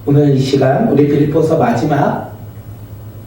오늘 이 시간 우리 빌립보서 마지막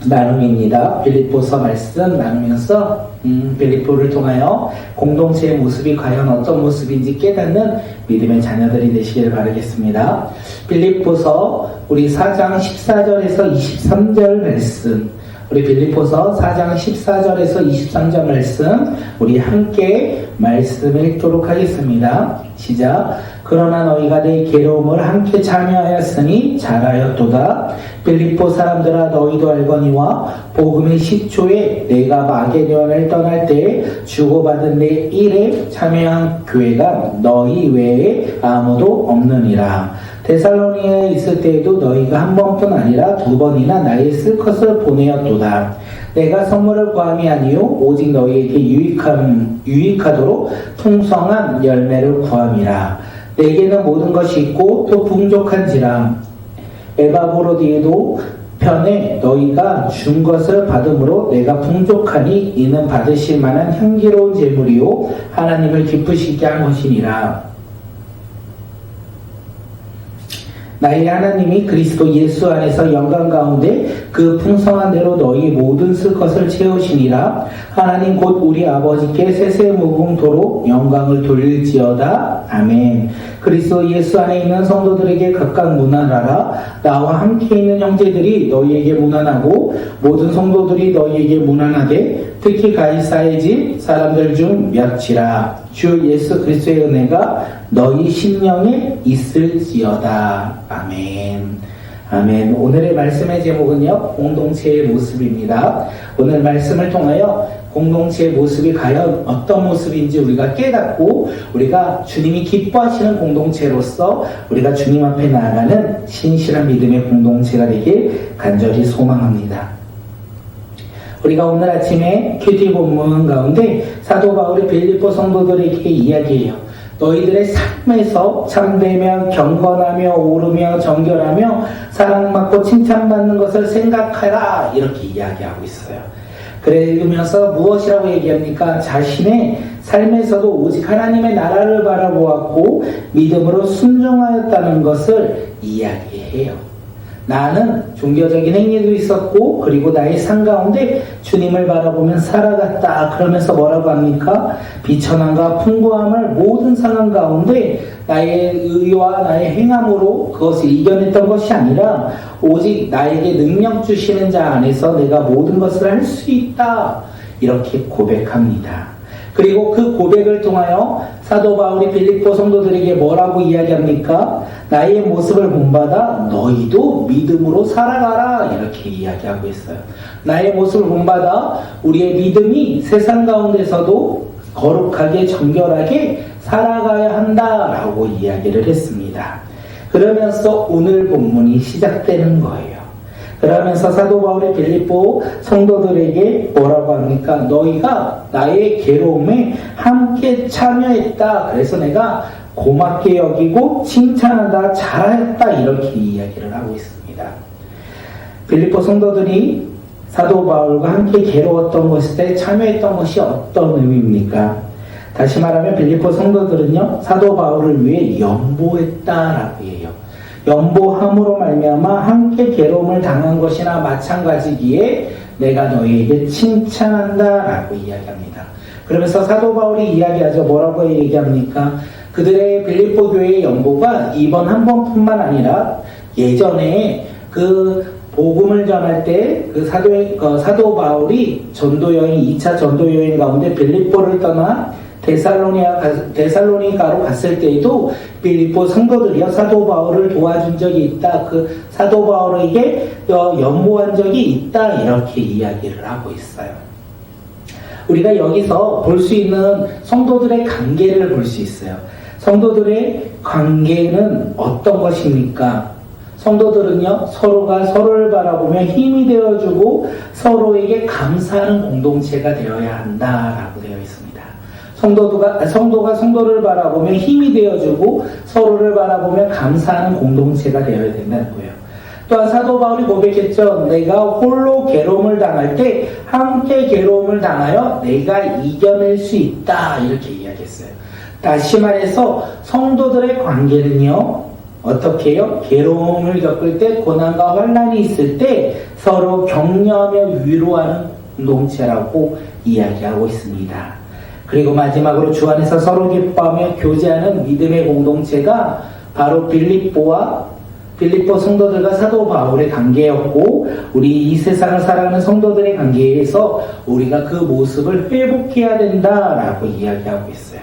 나눔입니다. 빌립보서 말씀 나누면서 빌립보를 통하여 공동체의 모습이 과연 어떤 모습인지 깨닫는 믿음의 자녀들이 되시길 바라겠습니다. 빌립보서 우리 4장 14절에서 23절 말씀, 우리 빌립보서 4장 14절에서 23절 말씀 우리 함께 말씀을 읽도록 하겠습니다. 시작. 그러나 너희가 내 괴로움을 함께 참여하였으니 잘하였도다. 빌립보 사람들아, 너희도 알거니와 복음의 시초에 내가 마게도냐를 떠날 때 주고받은 내 일에 참여한 교회가 너희 외에 아무도 없느니라. 데살로니가에 있을 때에도 너희가 한 번뿐 아니라 두 번이나 나의 쓸 것을 보내었도다. 내가 선물을 구함이 아니요 오직 너희에게 유익하도록 풍성한 열매를 구함이라. 내게는 모든 것이 있고 또 풍족한지라. 에바브로디에도 편에 너희가 준 것을 받음으로 내가 풍족하니 이는 받으실 만한 향기로운 제물이요 하나님을 기쁘시게 한 것이니라. 나의 하나님이 그리스도 예수 안에서 영광 가운데 그 풍성한 대로 너희 모든 쓸 것을 채우시니라. 하나님 곧 우리 아버지께 세세무궁토록 영광을 돌릴지어다. 아멘. 그리스도 예수 안에 있는 성도들에게 각각 문안하라. 나와 함께 있는 형제들이 너희에게 문안하고 모든 성도들이 너희에게 문안하되 특히 가이사의 집 사람들 중 몇이라. 주 예수 그리스도의 은혜가 너희 심령에 있을지어다. 아멘. 아멘. 오늘의 말씀의 제목은요, 공동체의 모습입니다. 오늘 말씀을 통하여 공동체의 모습이 과연 어떤 모습인지 우리가 깨닫고 우리가 주님이 기뻐하시는 공동체로서 우리가 주님 앞에 나아가는 신실한 믿음의 공동체가 되길 간절히 소망합니다. 우리가 오늘 아침에 큐티 본문 가운데 사도 바울이 빌립보 성도들에게 이야기해요. 너희들의 삶에서 참되며 경건하며 오르며 정결하며 사랑받고 칭찬받는 것을 생각하라, 이렇게 이야기하고 있어요. 그러면서 무엇이라고 얘기합니까? 자신의 삶에서도 오직 하나님의 나라를 바라보았고 믿음으로 순종하였다는 것을 이야기해요. 나는 종교적인 행위도 있었고 그리고 나의 삶 가운데 주님을 바라보면 살아갔다. 그러면서 뭐라고 합니까? 비천함과 풍부함을 모든 상황 가운데 나의 의와 나의 행함으로 그것을 이겨냈던 것이 아니라 오직 나에게 능력 주시는 자 안에서 내가 모든 것을 할 수 있다. 이렇게 고백합니다. 그리고 그 고백을 통하여 사도 바울이 빌립보 성도들에게 뭐라고 이야기합니까? 나의 모습을 본받아 너희도 믿음으로 살아가라, 이렇게 이야기하고 있어요. 나의 모습을 본받아 우리의 믿음이 세상 가운데서도 거룩하게 정결하게 살아가야 한다라고 이야기를 했습니다. 그러면서 오늘 본문이 시작되는 거예요. 그러면서 사도 바울이 빌립보 성도들에게 뭐라고 합니까? 너희가 나의 괴로움에 함께 참여했다. 그래서 내가 고맙게 여기고 칭찬한다. 잘했다. 이렇게 이야기를 하고 있습니다. 빌립보 성도들이 사도 바울과 함께 괴로웠던 것에 참여했던 것이 어떤 의미입니까? 다시 말하면 빌립보 성도들은요, 사도 바울을 위해 연보했다라고 해요. 연보함으로 말미암아 함께 괴로움을 당한 것이나 마찬가지기에 내가 너희에게 칭찬한다라고 이야기합니다. 그러면서 사도 바울이 이야기하죠. 뭐라고 얘기합니까? 그들의 빌립보 교회의 연보가 이번 한 번뿐만 아니라 예전에 그 복음을 전할 때 그 사도 바울이 전도 여행 2차 전도 여행 가운데 빌립보를 떠나 데살로니가로 갔을 때에도 빌립보 성도들이요 사도 바울을 도와준 적이 있다. 그 사도 바울에게 연보한 적이 있다. 이렇게 이야기를 하고 있어요. 우리가 여기서 볼 수 있는 성도들의 관계를 볼 수 있어요. 성도들의 관계는 어떤 것입니까? 성도들은요, 서로가 서로를 바라보며 힘이 되어주고 서로에게 감사하는 공동체가 되어야 한다라고 되어 있습니다. 성도가 성도를 바라보며 힘이 되어주고 서로를 바라보며 감사하는 공동체가 되어야 된다고요. 또한 사도 바울이 고백했죠. 내가 홀로 괴로움을 당할 때 함께 괴로움을 당하여 내가 이겨낼 수 있다. 이렇게 이야기했어요. 다시 말해서 성도들의 관계는요, 어떻게 해요? 괴로움을 겪을 때, 고난과 환난이 있을 때 서로 격려하며 위로하는 공동체라고 이야기하고 있습니다. 그리고 마지막으로 주 안에서 서로 기뻐하며 교제하는 믿음의 공동체가 바로 빌립보 성도들과 사도 바울의 관계였고, 우리 이 세상을 살아가는 성도들의 관계에서 우리가 그 모습을 회복해야 된다라고 이야기하고 있어요.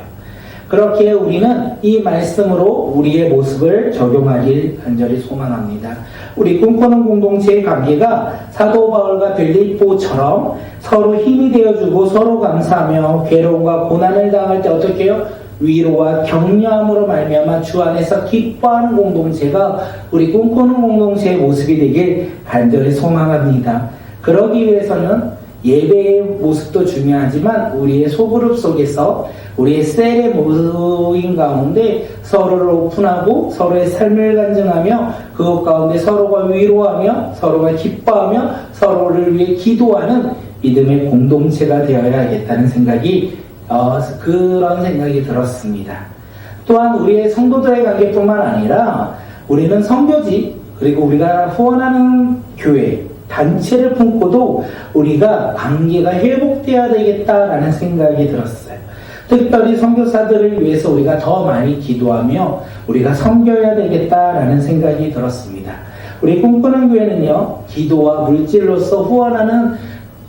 그렇게 우리는 이 말씀으로 우리의 모습을 적용하길 간절히 소망합니다. 우리 꿈꾸는 공동체의 관계가 사도 바울과 빌립보처럼 서로 힘이 되어주고 서로 감사하며 괴로움과 고난을 당할 때 어떻게 해요? 위로와 격려함으로 말미암아 주 안에서 기뻐하는 공동체가 우리 꿈꾸는 공동체의 모습이 되길 간절히 소망합니다. 그러기 위해서는 예배의 모습도 중요하지만 우리의 소그룹 속에서 우리의 셀의 모임 가운데 서로를 오픈하고 서로의 삶을 간증하며 그것 가운데 서로가 위로하며 서로가 기뻐하며 서로를 위해 기도하는 믿음의 공동체가 되어야겠다는 그런 생각이 들었습니다. 또한 우리의 성도들의 관계뿐만 아니라 우리는 선교지 그리고 우리가 후원하는 교회 단체를 품고도 우리가 관계가 회복되어야 되겠다라는 생각이 들었어요. 특별히 선교사들을 위해서 우리가 더 많이 기도하며 우리가 섬겨야 되겠다라는 생각이 들었습니다. 우리 꿈꾸는 교회는요, 기도와 물질로서 후원하는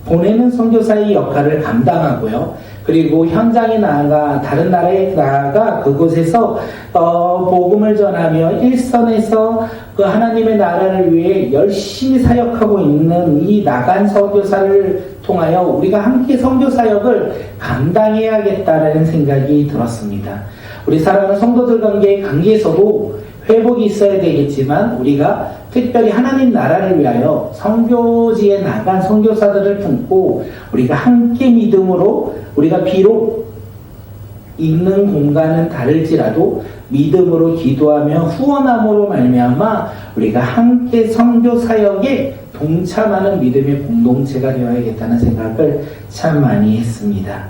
보내는 선교사의 역할을 감당하고요. 그리고 현장에 나아가 다른 나라에 나아가 그곳에서 복음을 전하며 일선에서 그 하나님의 나라를 위해 열심히 사역하고 있는 이 나간 선교사를 통하여 우리가 함께 선교 사역을 감당해야겠다라는 생각이 들었습니다. 우리 사랑하는 성도들 관계에서도 회복이 있어야 되겠지만 우리가 특별히 하나님 나라를 위하여 선교지에 나간 선교사들을 품고 우리가 함께 믿음으로 우리가 비록 있는 공간은 다를지라도 믿음으로 기도하며 후원함으로 말미암아 우리가 함께 선교 사역에 동참하는 믿음의 공동체가 되어야겠다는 생각을 참 많이 했습니다.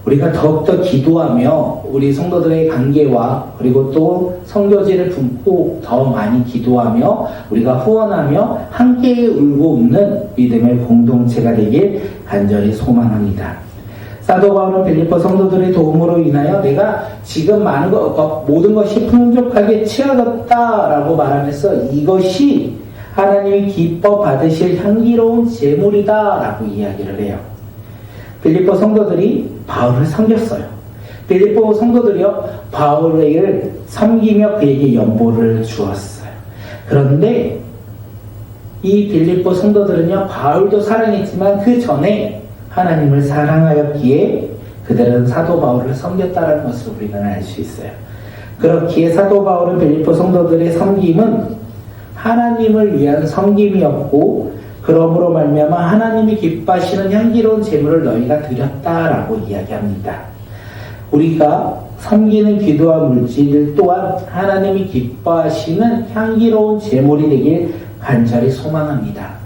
우리가 더욱더 기도하며 우리 성도들의 관계와 그리고 또 선교지를 품고 더 많이 기도하며 우리가 후원하며 함께 울고 웃는 믿음의 공동체가 되길 간절히 소망합니다. 사도 바울은 빌립보 성도들의 도움으로 인하여 내가 지금 모든 것이 풍족하게 채워졌다라고 말하면서 이것이 하나님이 기뻐 받으실 향기로운 제물이다라고 이야기를 해요. 빌립보 성도들이 바울을 섬겼어요. 빌립보 성도들이요, 바울을 섬기며 그에게 연보를 주었어요. 그런데 이 빌립보 성도들은요, 바울도 사랑했지만 그 전에 하나님을 사랑하였기에 그들은 사도 바울을 섬겼다는 것을 우리는 알 수 있어요. 그렇기에 사도 바울은 빌립보 성도들의 섬김은 하나님을 위한 섬김이었고 그러므로 말미암아 하나님이 기뻐하시는 향기로운 제물을 너희가 드렸다라고 이야기합니다. 우리가 섬기는 기도와 물질 또한 하나님이 기뻐하시는 향기로운 제물이 되길 간절히 소망합니다.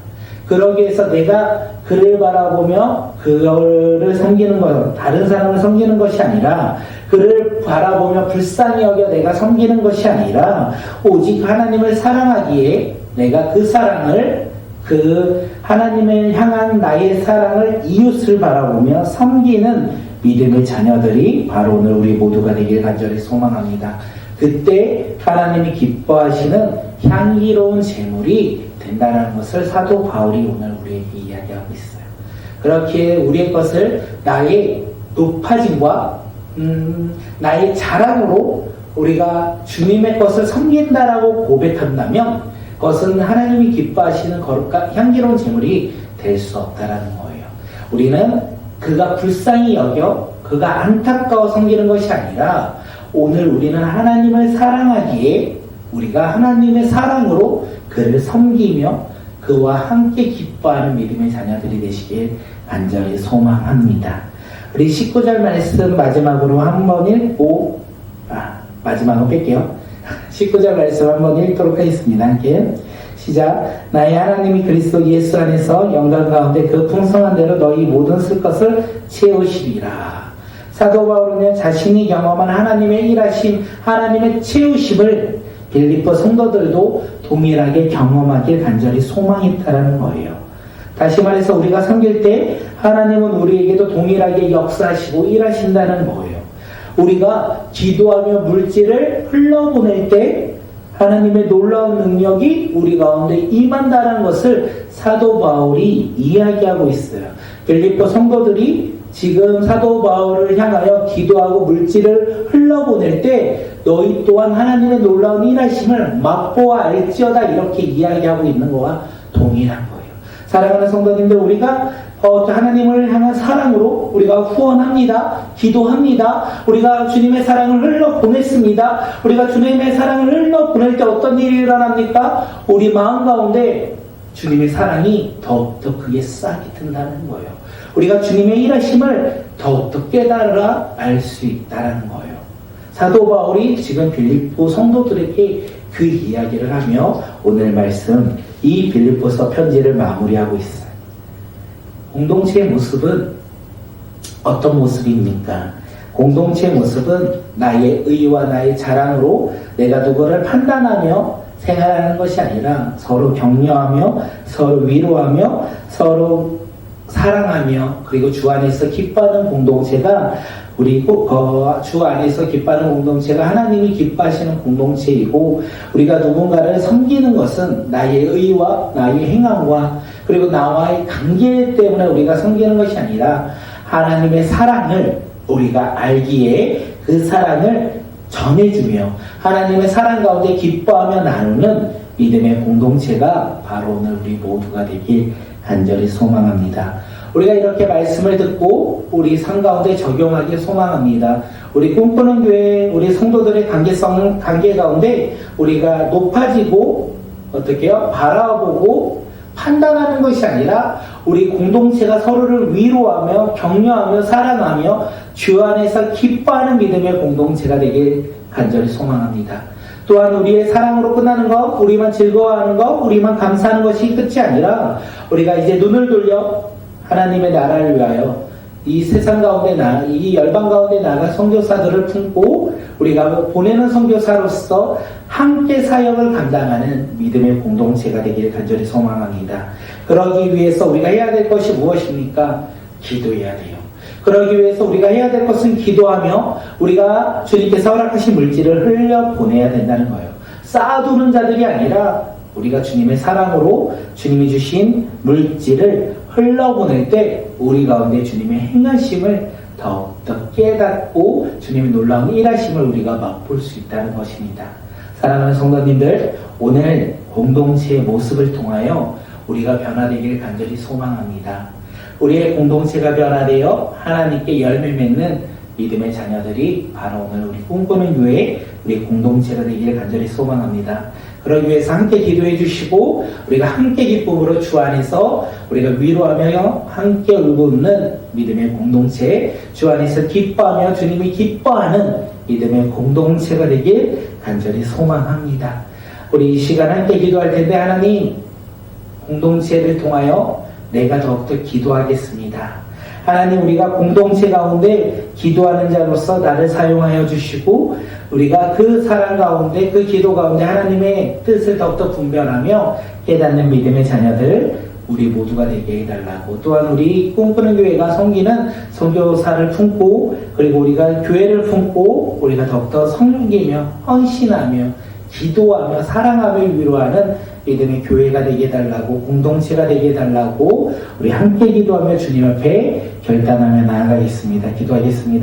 그러기 위해서 내가 그를 바라보며 그를 섬기는 것, 다른 사람을 섬기는 것이 아니라 그를 바라보며 불쌍히 여겨 내가 섬기는 것이 아니라 오직 하나님을 사랑하기에 내가 그 사랑을 그 하나님을 향한 나의 사랑을 이웃을 바라보며 섬기는 믿음의 자녀들이 바로 오늘 우리 모두가 되길 간절히 소망합니다. 그때 하나님이 기뻐하시는 향기로운 제물이 된다는 것을 사도 바울이 오늘 우리에게 이야기하고 있어요. 그렇게 우리의 것을 나의 높아짐과 나의 자랑으로 우리가 주님의 것을 섬긴다라고 고백한다면 그것은 하나님이 기뻐하시는 거룩한 향기로운 제물이 될 수 없다라는 거예요. 우리는 그가 불쌍히 여겨 그가 안타까워 섬기는 것이 아니라 오늘 우리는 하나님을 사랑하기에 우리가 하나님의 사랑으로 그를 섬기며 그와 함께 기뻐하는 믿음의 자녀들이 되시길 간절히 소망합니다. 우리 19절 말씀 마지막으로 한번 읽고 마지막으로 뺄게요. 19절 말씀 한번 읽도록 하겠습니다. 함께 시작. 나의 하나님이 그리스도 예수 안에서 영광 가운데 그 풍성한 대로 너희 모든 쓸 것을 채우시리라. 사도 바울은 자신이 경험한 하나님의 일하심, 하나님의 채우심을 빌립보 성도들도 동일하게 경험하길 간절히 소망했다라는 거예요. 다시 말해서 우리가 섬길 때 하나님은 우리에게도 동일하게 역사하시고 일하신다는 거예요. 우리가 기도하며 물질을 흘러보낼 때 하나님의 놀라운 능력이 우리 가운데 임한다는 것을 사도 바울이 이야기하고 있어요. 빌립보 성도들이 지금 사도 바울을 향하여 기도하고 물질을 흘러보낼 때 너희 또한 하나님의 놀라운 일하심을 맛보아 알지어다 이렇게 이야기하고 있는 것과 동일한 거예요. 사랑하는 성도님들, 우리가 하나님을 향한 사랑으로 우리가 후원합니다. 기도합니다. 우리가 주님의 사랑을 흘러보냈습니다. 우리가 주님의 사랑을 흘러보낼 때 어떤 일이 일어납니까? 우리 마음 가운데 주님의 사랑이 더욱더 크게 싹이 튼다는 거예요. 우리가 주님의 일하심을 더욱더 깨달아 알 수 있다는 거예요. 사도 바울이 지금 빌립보 성도들에게 그 이야기를 하며 오늘 말씀 이 빌립보서 편지를 마무리하고 있어요. 공동체의 모습은 어떤 모습입니까? 공동체의 모습은 나의 의와 나의 자랑으로 내가 누구를 판단하며 생활하는 것이 아니라 서로 격려하며 서로 위로하며 서로 사랑하며 그리고 주 안에서 기뻐하는 공동체가 우리 주 안에서 기뻐하는 공동체가 하나님이 기뻐하시는 공동체이고 우리가 누군가를 섬기는 것은 나의 의와 나의 행함과 그리고 나와의 관계 때문에 우리가 섬기는 것이 아니라 하나님의 사랑을 우리가 알기에 그 사랑을 전해주며 하나님의 사랑 가운데 기뻐하며 나누는 믿음의 공동체가 바로 오늘 우리 모두가 되길 간절히 소망합니다. 우리가 이렇게 말씀을 듣고 우리 삶 가운데 적용하길 소망합니다. 우리 꿈꾸는 교회 우리 성도들의 관계 가운데 우리가 높아지고 어떻게요? 바라보고 판단하는 것이 아니라 우리 공동체가 서로를 위로하며 격려하며 사랑하며 주 안에서 기뻐하는 믿음의 공동체가 되길 간절히 소망합니다. 또한 우리의 사랑으로 끝나는 것, 우리만 즐거워하는 것, 우리만 감사하는 것이 끝이 아니라 우리가 이제 눈을 돌려 하나님의 나라를 위하여 이 세상 가운데 이 열방 가운데 나가 선교사들을 품고 우리가 보내는 선교사로서 함께 사역을 감당하는 믿음의 공동체가 되기를 간절히 소망합니다. 그러기 위해서 우리가 해야 될 것이 무엇입니까? 기도해야 돼요. 그러기 위해서 우리가 해야 될 것은 기도하며 우리가 주님께서 허락하신 물질을 흘려보내야 된다는 거예요. 쌓아두는 자들이 아니라 우리가 주님의 사랑으로 주님이 주신 물질을 흘러보낼 때 우리 가운데 주님의 행하심을 더욱더 깨닫고 주님의 놀라운 일하심을 우리가 맛볼 수 있다는 것입니다. 사랑하는 성도님들, 오늘 공동체의 모습을 통하여 우리가 변화되기를 간절히 소망합니다. 우리의 공동체가 변화되어 하나님께 열매 맺는 믿음의 자녀들이 바로 오늘 우리 꿈꾸는 교회 우리 공동체가 되기를 간절히 소망합니다. 그러기 위해서 함께 기도해 주시고 우리가 함께 기쁨으로 주 안에서 우리가 위로하며 함께 울고 웃는 믿음의 공동체, 주 안에서 기뻐하며 주님이 기뻐하는 믿음의 공동체가 되길 간절히 소망합니다. 우리 이 시간 함께 기도할 텐데 하나님, 공동체를 통하여 내가 더욱더 기도하겠습니다. 하나님, 우리가 공동체 가운데 기도하는 자로서 나를 사용하여 주시고 우리가 그 사랑 가운데 그 기도 가운데 하나님의 뜻을 더욱더 분별하며 깨닫는 믿음의 자녀들 우리 모두가 되게 해달라고, 또한 우리 꿈꾸는 교회가 섬기는 선교사를 품고 그리고 우리가 교회를 품고 우리가 더욱더 섬기며 헌신하며 기도하며 사랑하며 위로하는 믿음의 교회가 되게 해달라고, 공동체가 되게 해달라고 우리 함께 기도하며 주님 앞에 결단하며 나아가겠습니다. 기도하겠습니다.